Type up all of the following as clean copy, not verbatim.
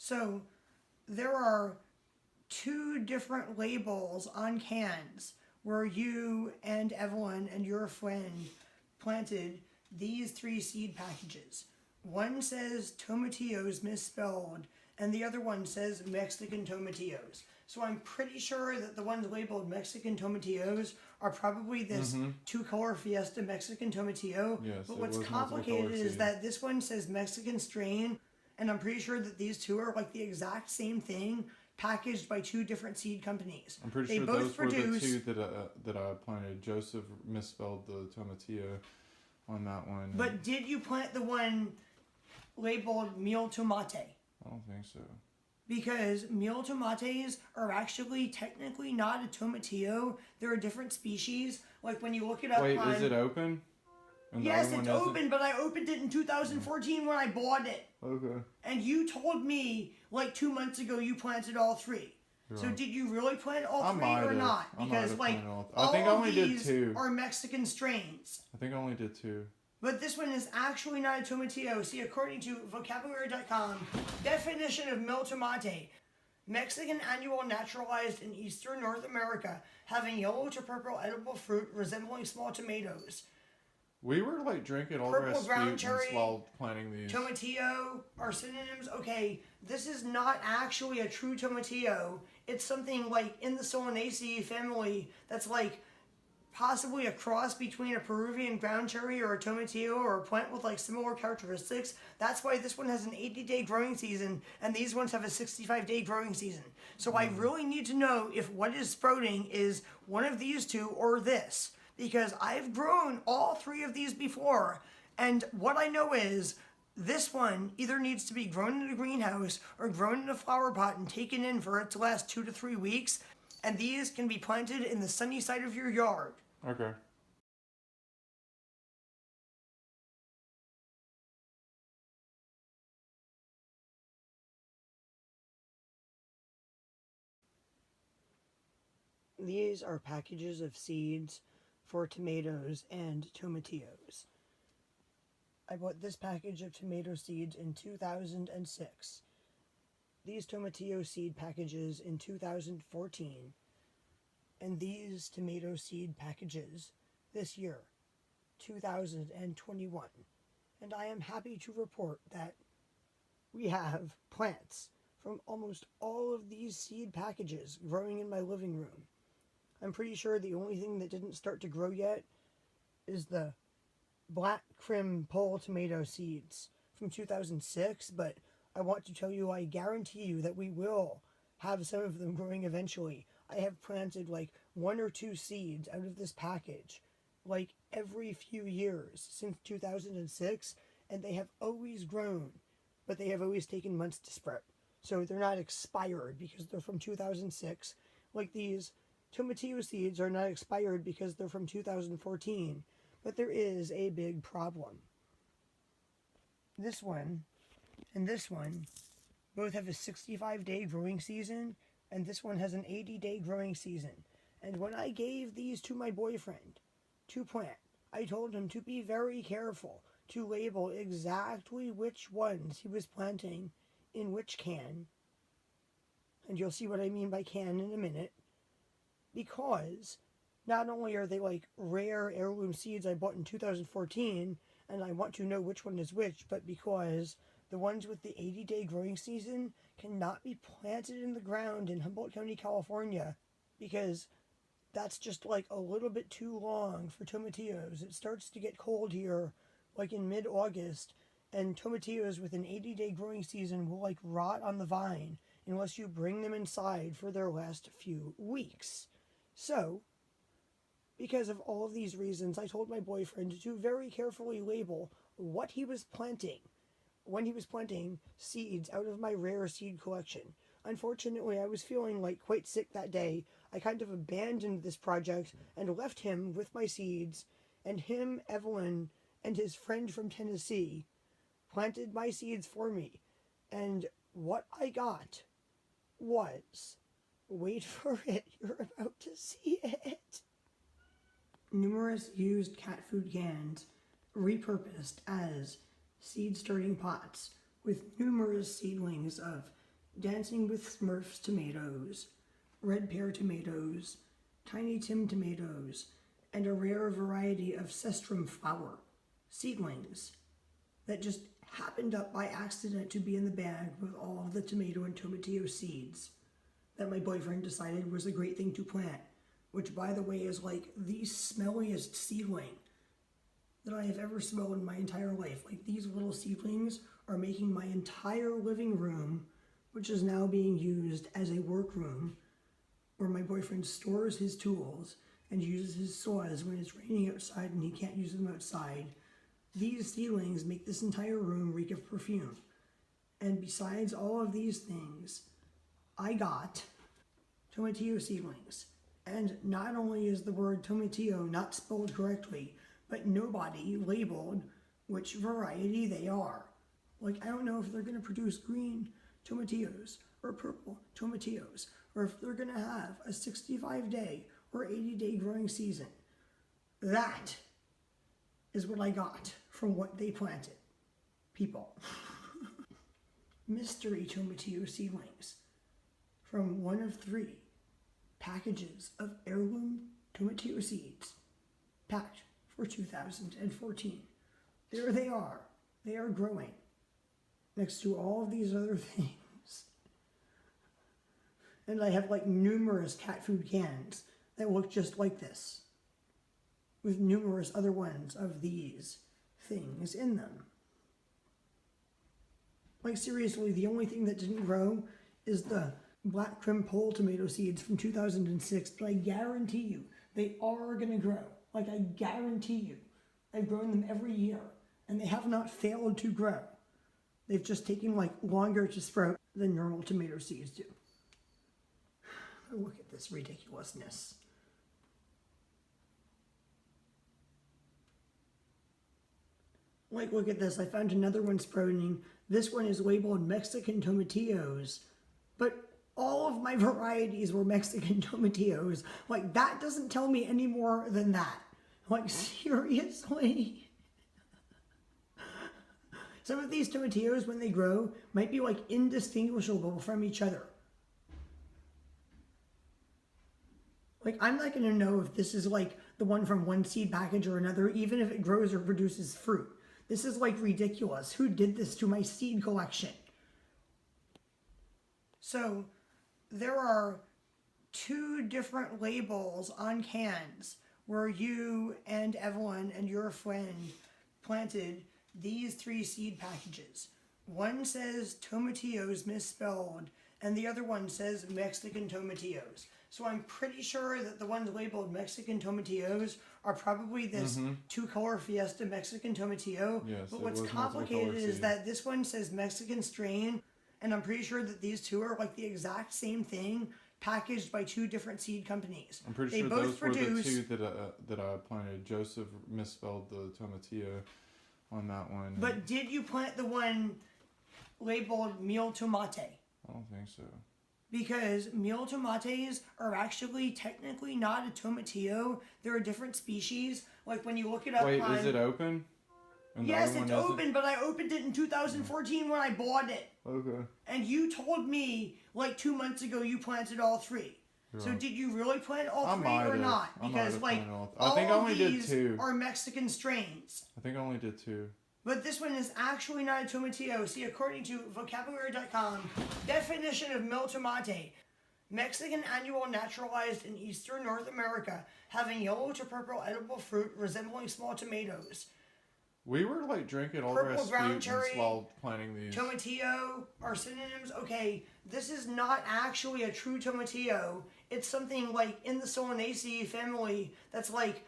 So there are two different labels on cans where you and Evelyn and your friend planted these 3 seed packages. One says tomatillos misspelled, and the other one says Mexican tomatillos. So I'm pretty sure that the ones labeled Mexican tomatillos are probably this two-color Fiesta Mexican tomatillo. Yes, but what's complicated is that this one says Mexican strain, and I'm pretty sure that these two are like the exact same thing, packaged by 2 different seed companies. I'm pretty sure those were the 2 that I planted. Joseph misspelled the tomatillo on that one. But did you plant the one labeled Mil Tomate? I don't think so. Because Mil Tomates are actually technically not a tomatillo. They're a different species. Like when you look it up Wait, is it open? Yes, it's open, but I opened it in 2014 when I bought it. Okay. And you told me like 2 months ago you planted all 3. Yeah. So did you really plant all 3 or not? Because like I think I only did 2. Are Mexican strains. I think I only did 2. But this one is actually not a tomatillo. See, according to vocabulary.com, definition of Mil Tomate: Mexican annual naturalized in eastern North America, having yellow to purple edible fruit resembling small tomatoes. We were like drinking all Purple ground cherry while planting these. Tomatillo are synonyms. Okay, this is not actually a true tomatillo. It's something like in the Solanaceae family that's like possibly a cross between a Peruvian ground cherry or a tomatillo or a plant with like similar characteristics. That's why this one has an 80-day growing season and these ones have a 65-day growing season. So I really need to know if what is sprouting is one of these 2 or this, because I've grown all 3 of these before, and what I know is this one either needs to be grown in a greenhouse or grown in a flower pot and taken in for its last 2 to 3 weeks, and these can be planted in the sunny side of your yard. Okay. These are packages of seeds for tomatoes and tomatillos. I bought this package of tomato seeds in 2006. These tomatillo seed packages in 2014. And these tomato seed packages this year, 2021. And I am happy to report that we have plants from almost all of these seed packages growing in my living room. I'm pretty sure the only thing that didn't start to grow yet is the black crim pole tomato seeds from 2006, but I want to tell you, I guarantee you that we will have some of them growing eventually. I have planted like 1 or 2 seeds out of this package like every few years since 2006, and they have always grown, but they have always taken months to sprout. So they're not expired because they're from 2006. Like these tomatillo seeds are not expired because they're from 2014, but there is a big problem. This one and this one both have a 65-day growing season, and this one has an 80-day growing season. And when I gave these to my boyfriend to plant, I told him to be very careful to label exactly which ones he was planting in which can. And you'll see what I mean by can in a minute. Because not only are they like rare heirloom seeds I bought in 2014, and I want to know which one is which, but because the ones with the 80-day growing season cannot be planted in the ground in Humboldt County, California, because that's just like a little bit too long for tomatillos. It starts to get cold here like in mid-August, and tomatillos with an 80-day growing season will like rot on the vine unless you bring them inside for their last few weeks. So, because of all of these reasons, I told my boyfriend to very carefully label what he was planting when he was planting seeds out of my rare seed collection. Unfortunately, I was feeling like quite sick that day. I kind of abandoned this project and left him with my seeds, and him, Evelyn, and his friend from Tennessee planted my seeds for me. And what I got was, wait for it, you're about to see it, numerous used cat food cans repurposed as seed starting pots with numerous seedlings of Dancing with Smurfs tomatoes, red pear tomatoes, Tiny Tim tomatoes, and a rare variety of cestrum flower, seedlings, that just happened up by accident to be in the bag with all of the tomato and tomatillo seeds that my boyfriend decided was a great thing to plant, which, by the way, is like the smelliest seedling that I have ever smelled in my entire life. Like, these little seedlings are making my entire living room, which is now being used as a workroom, where my boyfriend stores his tools and uses his saws when it's raining outside and he can't use them outside. These seedlings make this entire room reek of perfume. And besides all of these things, I got tomatillo seedlings. And not only is the word tomatillo not spelled correctly, but nobody labeled which variety they are. Like, I don't know if they're going to produce green tomatillos or purple tomatillos, or if they're going to have a 65-day or 80-day growing season. That is what I got from what they planted. People. Mystery tomatillo seedlings from one of 3 packages of heirloom tomatillo seeds packed for 2014. There they are. They are growing next to all of these other things. And I have like numerous cat food cans that look just like this, with numerous other ones of these things in them. Like, seriously, the only thing that didn't grow is the black crimpole tomato seeds from 2006, but I guarantee you they are going to grow. Like, I guarantee you. I've grown them every year, and they have not failed to grow. They've just taken like longer to sprout than normal tomato seeds do. Look at this ridiculousness. Like, look at this. I found another one sprouting. This one is labeled Mexican tomatillos, but all of my varieties were Mexican tomatillos. Like, that doesn't tell me any more than that. Like, seriously? Some of these tomatillos, when they grow, might be like indistinguishable from each other. Like, I'm not going to know if this is like the one from one seed package or another, even if it grows or produces fruit. This is like ridiculous. Who did this to my seed collection? So, there are 2 different labels on cans where you and Evelyn and your friend planted these 3 seed packages. One says tomatillos misspelled, and the other one says Mexican tomatillos. So I'm pretty sure that the ones labeled Mexican tomatillos are probably this 2-color Fiesta Mexican tomatillo. Yes, but what's complicated is that this one says Mexican strain, and I'm pretty sure that these 2 are like the exact same thing, packaged by 2 different seed companies. I'm pretty sure those were the 2 that I planted. Joseph misspelled the tomatillo on that one. But did you plant the one labeled Mil Tomate? I don't think so. Because Mil Tomates are actually technically not a tomatillo. They're a different species. Like, when you look it up. Wait, is it open? And yes, it's open, but I opened it in 2014 when I bought it. Okay. And you told me like 2 months ago you planted all 3. Yeah. So did you really plant all 3 or not? Because like I think I only did these 2. Are Mexican strains. I think I only did 2. But this one is actually not a tomatillo. See, according to vocabulary.com, definition of Mil Tomate: Mexican annual naturalized in eastern North America, having yellow to purple edible fruit resembling small tomatoes. We were like drinking all Purple ground Rasputins cherry, while planting these. Tomatillo are synonyms. Okay, this is not actually a true tomatillo. It's something like in the Solanaceae family that's like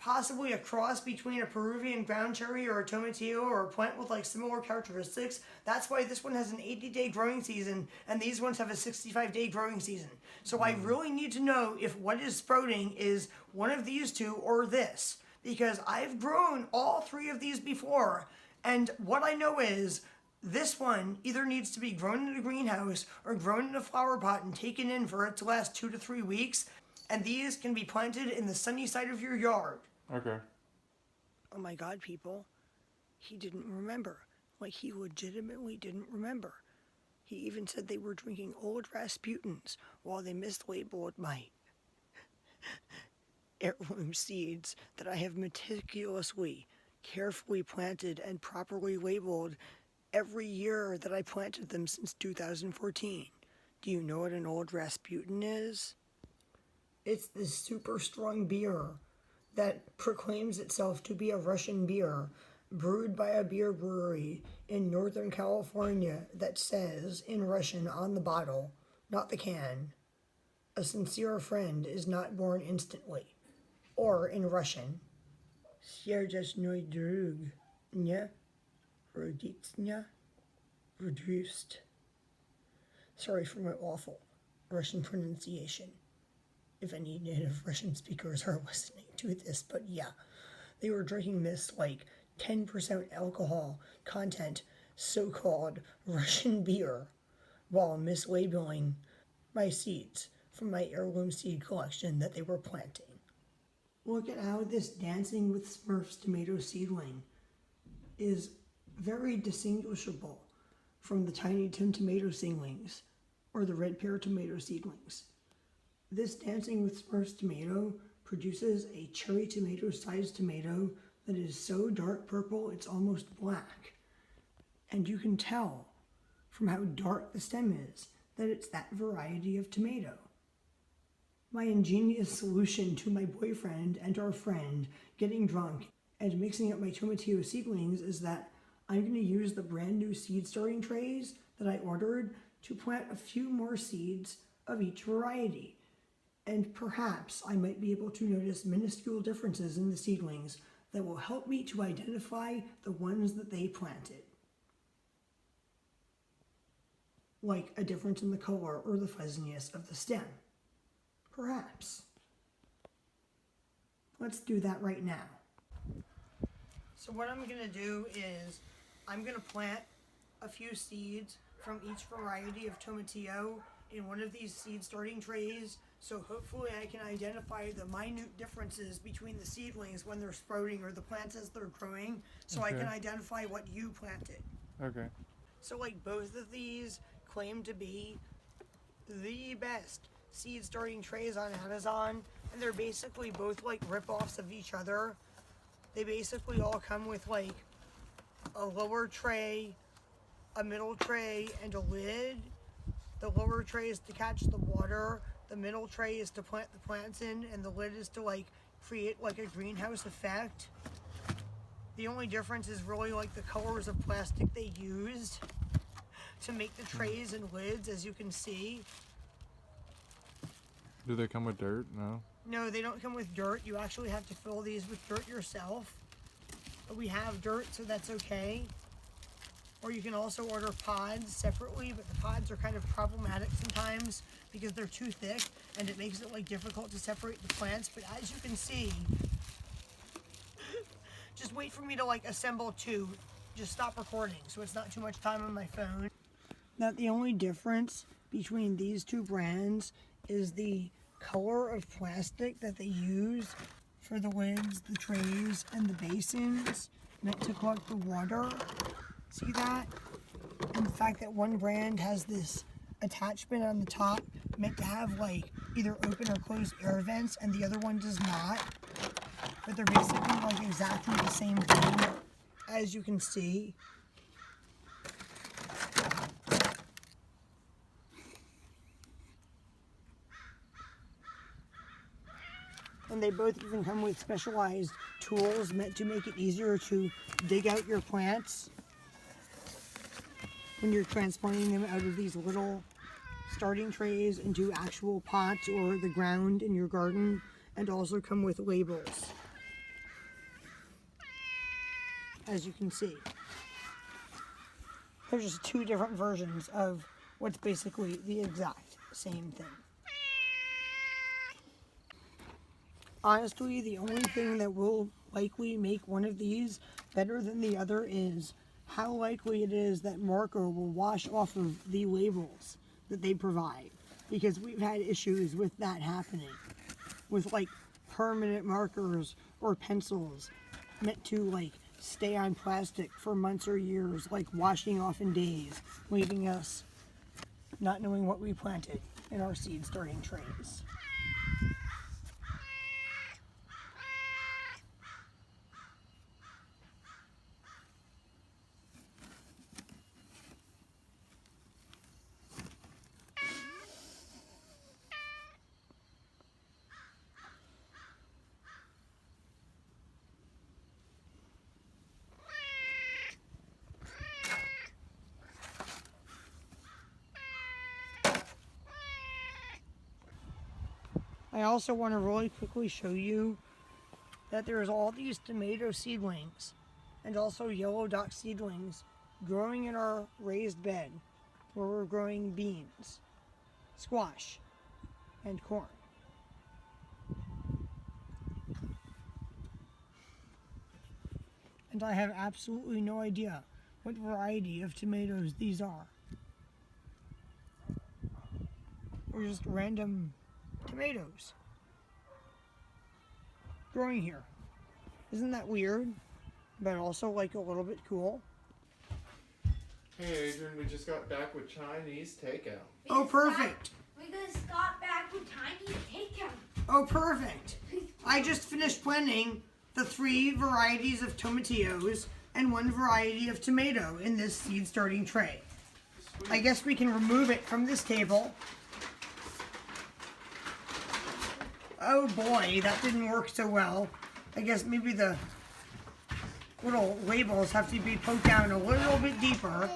possibly a cross between a Peruvian ground cherry or a tomatillo or a plant with like similar characteristics. That's why this one has an 80-day growing season and these ones have a 65-day growing season. So I really need to know if what is sprouting is one of these 2 or this, because I've grown all 3 of these before, and what I know is this one either needs to be grown in a greenhouse or grown in a flower pot and taken in for it to last 2 to 3 weeks, and these can be planted in the sunny side of your yard. Okay. Oh my God, people. He didn't remember. Like, he legitimately didn't remember. He even said they were drinking old Rasputins while they mislabeled my heirloom seeds that I have meticulously, carefully planted and properly labeled every year that I planted them since 2014. Do you know what an old Rasputin is? It's this super strong beer that proclaims itself to be a Russian beer, brewed by a beer brewery in Northern California that says, in Russian on the bottle, not the can, "A sincere friend is not born instantly." Or in Russian, "Сердечный друг не родится вдрust." Sorry for my awful Russian pronunciation, if any native Russian speakers are listening to this, but yeah, they were drinking this like 10% alcohol content so-called Russian beer while mislabeling my seeds from my heirloom seed collection that they were planting. Look at how this Dancing with Smurfs tomato seedling is very distinguishable from the Tiny Tim tomato seedlings or the Red Pear tomato seedlings. This Dancing with Smurfs tomato produces a cherry tomato sized tomato that is so dark purple it's almost black. And you can tell from how dark the stem is that it's that variety of tomato. My ingenious solution to my boyfriend and our friend getting drunk and mixing up my tomatillo seedlings is that I'm going to use the brand new seed starting trays that I ordered to plant a few more seeds of each variety. And perhaps I might be able to notice minuscule differences in the seedlings that will help me to identify the ones that they planted. Like a difference in the color or the fuzziness of the stem. Perhaps. Let's do that right now. So what I'm going to do is I'm going to plant a few seeds from each variety of tomatillo in one of these seed starting trays, so hopefully I can identify the minute differences between the seedlings when they're sprouting or the plants as they're growing, so I can identify what you planted. Okay. So like both of these claim to be the best seed starting trays on Amazon, and they're basically both like rip-offs of each other. They basically all come with like a lower tray, a middle tray, and a lid. The lower tray is to catch the water, the middle tray is to plant the plants in, and the lid is to like create like a greenhouse effect. The only difference is really like the colors of plastic they used to make the trays and lids, as you can see. Do they come with dirt? No? No, they don't come with dirt. You actually have to fill these with dirt yourself. But we have dirt, so that's okay. Or you can also order pods separately, but the pods are kind of problematic sometimes because they're too thick and it makes it like difficult to separate the plants. But as you can see, just wait for me to like assemble two. Just stop recording so it's not too much time on my phone. Now the only difference between these two brands is the color of plastic that they use for the lids, the trays, and the basins meant to collect the water. See that? And the fact that one brand has this attachment on the top meant to have like either open or closed air vents, and the other one does not. But they're basically like exactly the same thing, as you can see. And they both even come with specialized tools meant to make it easier to dig out your plants when you're transplanting them out of these little starting trays into actual pots or the ground in your garden, and also come with labels, as you can see. There's just two different versions of what's basically the exact same thing. Honestly, the only thing that will likely make one of these better than the other is how likely it is that marker will wash off of the labels that they provide. Because we've had issues with that happening. With like permanent markers or pencils meant to like stay on plastic for months or years, like washing off in days, leaving us not knowing what we planted in our seed starting trays. I also want to really quickly show you that there's all these tomato seedlings and also yellow dock seedlings growing in our raised bed where we're growing beans, squash, and corn. And I have absolutely no idea what variety of tomatoes these are. They're just random tomatoes growing here. Isn't that weird? But also like a little bit cool. Hey Adrienne, we just got back with Chinese takeout. Oh, perfect. We just got back with Chinese takeout. Oh, perfect. I just finished planting the 3 varieties of tomatillos and 1 variety of tomato in this seed starting tray. Sweet. I guess we can remove it from this table. Oh boy, that didn't work so well. I guess maybe the little labels have to be poked down a little bit deeper.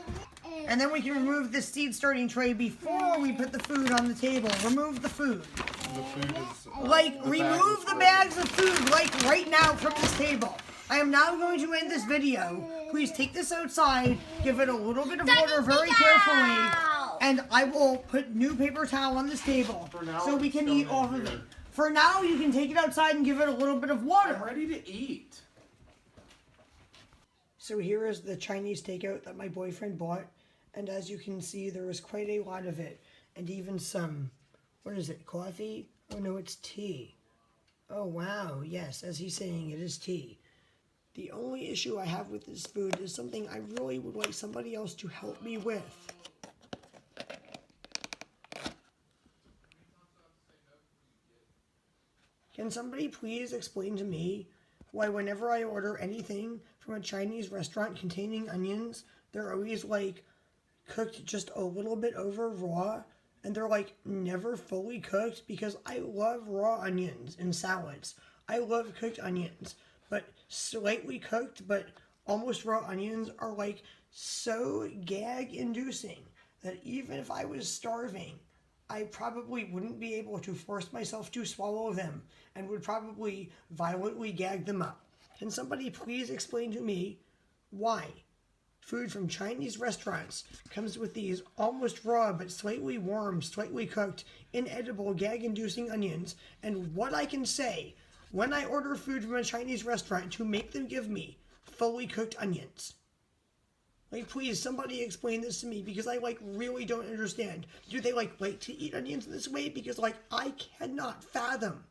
And then we can remove the seed starting tray before we put the food on the table. Remove the food. The food is... remove the bags of food, like right now from this table. I am now going to end this video. Please take this outside, give it a little bit of water very carefully, and I will put new paper towel on this table so we can eat off of it. For now, you can take it outside and give it a little bit of water. I'm ready to eat. So here is the Chinese takeout that my boyfriend bought. And as you can see, there was quite a lot of it. And even some, what is it, coffee? Oh no, it's tea. Oh wow, yes, as he's saying, it is tea. The only issue I have with this food is something I really would like somebody else to help me with. Can somebody please explain to me why whenever I order anything from a Chinese restaurant containing onions, they're always like cooked just a little bit over raw, and they're like never fully cooked? Because I love raw onions in salads. I love cooked onions, but slightly cooked but almost raw onions are like so gag inducing that even if I was starving, I probably wouldn't be able to force myself to swallow them and would probably violently gag them up. Can somebody please explain to me why food from Chinese restaurants comes with these almost raw but slightly warm, slightly cooked, inedible, gag-inducing onions, and what I can say when I order food from a Chinese restaurant to make them give me fully cooked onions? Like, please, somebody explain this to me, because I, like, really don't understand. Do they, like to eat onions in this way? Because, like, I cannot fathom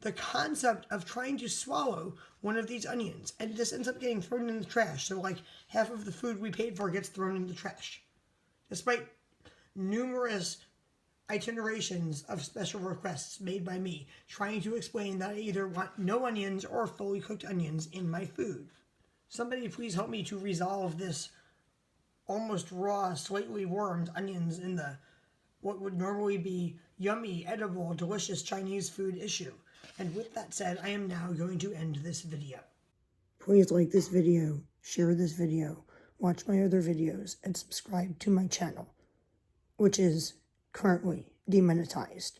the concept of trying to swallow one of these onions, and it just ends up getting thrown in the trash. So, like, half of the food we paid for gets thrown in the trash. Despite numerous itinerations of special requests made by me trying to explain that I either want no onions or fully cooked onions in my food. Somebody please help me to resolve this almost raw, slightly warmed onions in the what would normally be yummy, edible, delicious Chinese food issue. And with that said, I am now going to end this video. Please like this video, share this video, watch my other videos, and subscribe to my channel, which is currently demonetized.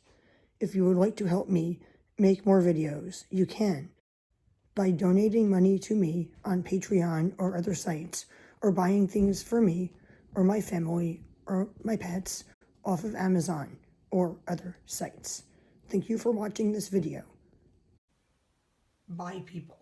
If you would like to help me make more videos, you can by donating money to me on Patreon or other sites, or buying things for me or my family or my pets off of Amazon or other sites. Thank you for watching this video. Bye, people.